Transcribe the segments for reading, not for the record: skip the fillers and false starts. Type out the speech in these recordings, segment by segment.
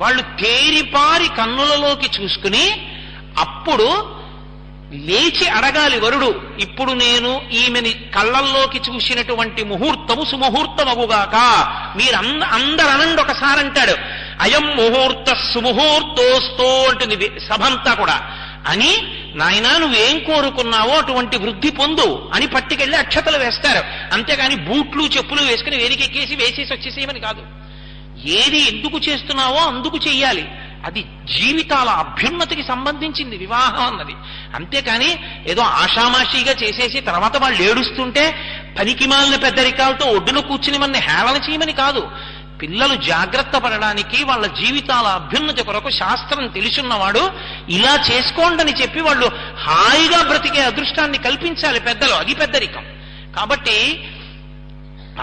వాళ్ళు తేరిపారి కన్నులలోకి చూసుకుని అప్పుడు లేచి అడగాలి వరుడు, ఇప్పుడు నేను ఈమెని కళ్ళల్లోకి చూసినటువంటి ముహూర్తము సుముహూర్తమగుగాక. మీరు అందరు అనండి ఒకసారి అంటాడు. అయం ముహూర్త సుముహూర్తోస్తో అంటుంది సభంతా కూడా. అని నాయనా నువ్వేం కోరుకున్నావో అటువంటి వృద్ధి పొందు అని పట్టుకెళ్ళి అక్షతలు వేస్తారు. అంతేగాని బూట్లు చెప్పులు వేసుకుని వేదికెక్కేసి వేసేసి వచ్చేసేయమని కాదు. ఏది ఎందుకు చేస్తున్నావో అందుకు చెయ్యాలి. అది జీవితాల అభ్యున్నతికి సంబంధించింది వివాహం అన్నది. అంతేకాని ఏదో ఆషామాషీగా చేసేసి తర్వాత వాళ్ళు ఏడుస్తుంటే పనికిమాలిన పెద్దరికాలతో ఒడ్డున కూర్చుని మన హేళన చేయమని కాదు. పిల్లలు జాగ్రత్త పడడానికి వాళ్ళ జీవితాల అభ్యున్నతి కొరకు శాస్త్రం తెలుసున్నవాడు ఇలా చేసుకోండని చెప్పి వాళ్ళు హాయిగా బ్రతికే అదృష్టాన్ని కల్పించాలి పెద్దలు. అది పెద్దరికం. కాబట్టి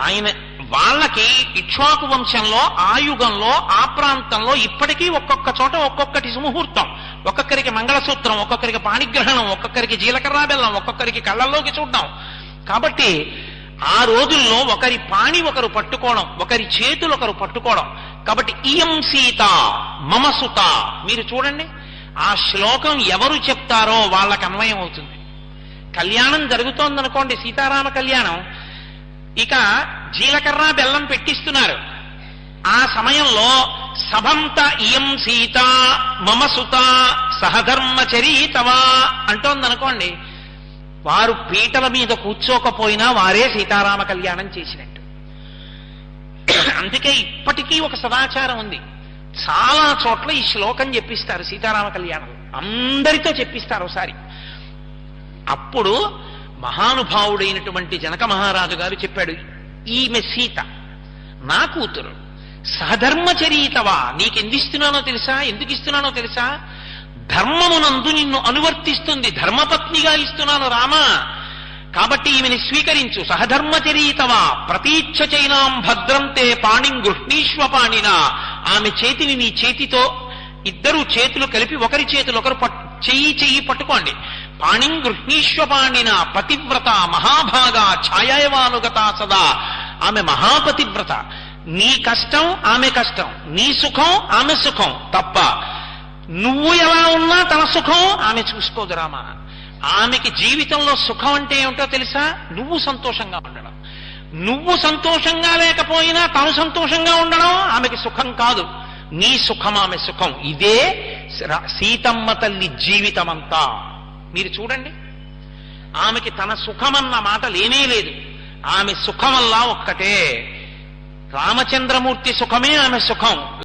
ఆయన వాళ్ళకి ఇక్ష్వాకు వంశంలో ఆ యుగంలో ఆ ప్రాంతంలో ఇప్పటికీ ఒక్కొక్క చోట ఒక్కొక్కటి సుముహూర్తం. ఒక్కొక్కరికి మంగళసూత్రం, ఒక్కొక్కరికి పాణిగ్రహణం, ఒక్కొక్కరికి జీలకర్ర బెల్లం, ఒక్కొక్కరికి కళ్ళల్లోకి చూడడం. కాబట్టి ఆ రోజుల్లో ఒకరి పాణి ఒకరు పట్టుకోవడం, ఒకరి చేతులు ఒకరు పట్టుకోవడం. కాబట్టి ఇయం సీత మమ సుత. మీరు చూడండి, ఆ శ్లోకం ఎవరు చెప్తారో వాళ్ళకి అన్వయం అవుతుంది. కళ్యాణం జరుగుతోందనుకోండి, సీతారామ కళ్యాణం, ఇక జీలకర్ర బెల్లం పెట్టిస్తున్నారు. ఆ సమయంలో సభంత ఇయం సీత మమ సుత సహధర్మచరీతవా అంటోందనుకోండి, వారు పీటల మీద కూర్చోకపోయినా వారే సీతారామ కళ్యాణం చేసినట్టు. అందుకే ఇప్పటికీ ఒక సదాచారం ఉంది. చాలా చోట్ల ఈ శ్లోకం చెప్పిస్తారు సీతారామ కళ్యాణం, అందరితో చెప్పిస్తారు ఒకసారి. అప్పుడు మహానుభావుడైనటువంటి జనక మహారాజు గారు చెప్పాడు, ఈమె సీత నా కూతురు, సహధర్మచరీతవా. నీకెందిస్తున్నానో తెలుసా, ఎందుకు ఇస్తున్నానో తెలుసా? ధర్మమునందు నిన్ను అనువర్తిస్తుంది, ధర్మపత్నిగా ఇస్తున్నాను రామా. కాబట్టి ఈమెని స్వీకరించు. సహధర్మచరీతవా ప్రతీచ్ఛ చైనాం భద్రంతే పాణిం గృహ్ణీష్వ పాణిన. ఆమె చేతిని నీ చేతితో, ఇద్దరు చేతులు కలిపి ఒకరి చేతులు ఒకరు చెయ్యి పట్టుకోండి. పాణిం గృహ్ణీష్వ పాణిన పతివ్రత మహాభాగా ఛాయావానుగత సదా. ఆమె మహాపతివ్రత. నీ కష్టం ఆమె కష్టం, నీ సుఖం ఆమె సుఖం తప్ప నువ్వు ఎలా ఉన్నా తన సుఖం ఆమె చూసుకోదు రామా. ఆమెకి జీవితంలో సుఖం అంటే ఏమిటో తెలుసా? నువ్వు సంతోషంగా ఉండడం. నువ్వు సంతోషంగా లేకపోయినా తను సంతోషంగా ఉండడం ఆమెకి సుఖం కాదు. నీ సుఖం ఆమె సుఖం. ఇదే సీతమ్మ తల్లి జీవితమంతా. మీరు చూడండి, ఆమెకి తన సుఖమన్న మాట లేనే లేదు. ఆమె సుఖమల్లా ఒక్కటే, రామచంద్రమూర్తి సుఖమే ఆమె సుఖం.